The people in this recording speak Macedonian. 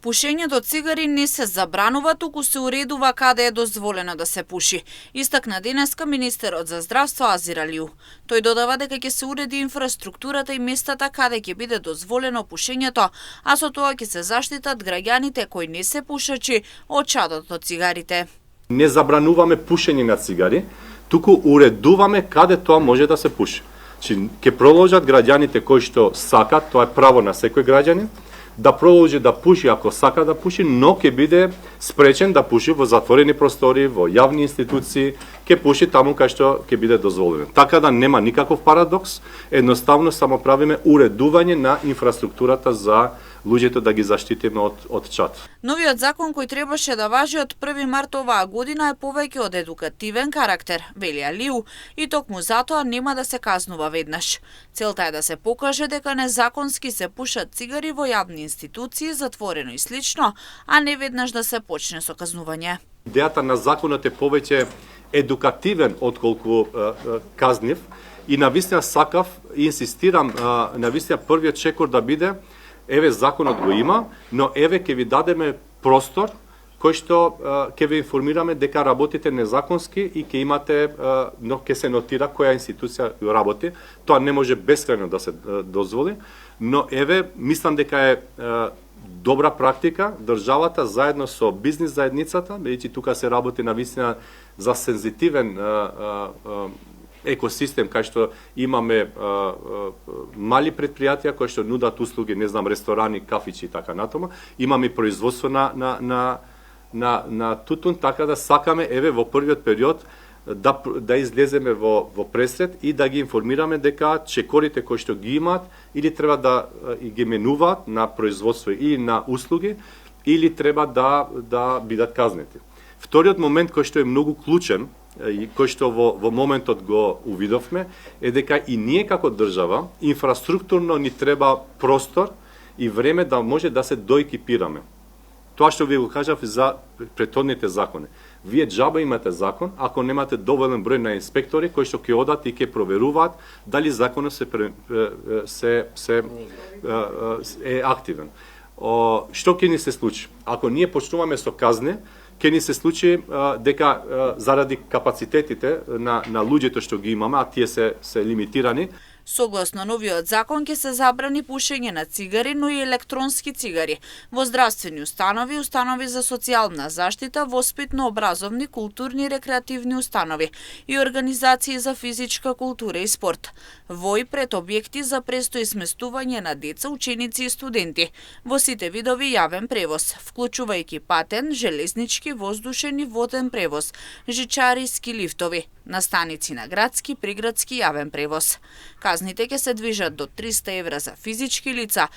Пушењето цигари не се забранува, туку се уредува каде е дозволено да се пуши, истакна денеска министерот за здравство Азир Алиу. Тој додава дека ќе се уреди инфраструктурата и местата каде ќе биде дозволено пушењето, а со тоа ќе се заштитат граѓаните кои не се пушачи од чадот од цигарите. Не забрануваме пушење на цигари, туку уредуваме каде тоа може да се пуши. Ќе продолжат граѓаните кои што сакат, тоа е право на секој граѓанин, да продолжи да пуши ако сака да пуши, но ќе биде спречен да пуши во затворени простори, во јавни институции, ќе пуши таму кај што ќе биде дозволено. Така да нема никаков парадокс, едноставно само правиме уредување на инфраструктурата за луѓето да ги заштитиме од чад. Новиот закон кој требаше да важи од 1 март оваа година е повеќе од едукативен карактер, вели Алиу, и токму затоа нема да се казнува веднаш. Целта е да се покаже дека незаконски се пушат цигари во јавни институции, затворено и слично, а не веднаш да се почне со казнување. Идејата на законот е повеќе едукативен отколку казнив и навистина сакав и инсистирам навистина првиот чекор да биде еве законот го има, но еве ќе ви дадеме простор кој што ќе ви информираме дека работите незаконски и ќе имате, но ќе се нотира која институција работи. Тоа не може бескрајно да се дозволи, но еве мислам дека е добра практика државата заедно со бизнис заедницата, бидејќи тука се работи навистина за сензитивен екосистем кај што имаме мали предпријатија кои што нудат услуги, не знам, ресторани, кафичи и така натаму. Имаме производство на тутун, така да сакаме еве во првиот период да излеземе во пресред и да ги информираме дека чекорите кои што ги имаат или треба да ги менуваат на производство или на услуги, или треба да бидат казнети. Вториот момент кој што е многу клучен и кој што во моментот го увидовме е дека и ние како држава инфраструктурно ни треба простор и време да може да се доекипираме. Тоа што ви го кажав за претходните закони. Вие џаба имате закон ако немате доволен број на инспектори кои што ќе одат и ќе проверуваат дали законот е активен. Што ќе ни се случи? Ако ние почнуваме со казни, ќе ни се случи дека заради капацитетите на луѓето што ги имаме, а тие се лимитирани. Согласно новиот закон ќе се забрани пушење на цигари, но и електронски цигари во здравствени установи, установи за социјална заштита, воспитно-образовни, културни и рекреативни установи и организации за физичка култура и спорт, во и пред објекти за престој и сместување на деца, ученици и студенти, во сите видови јавен превоз, вклучувајќи патен, железнички, воздушен и воден превоз, жичариски лифтови, на станици на градски, приградски јавен превоз. Казните ќе се движат до 300 евра за физички лица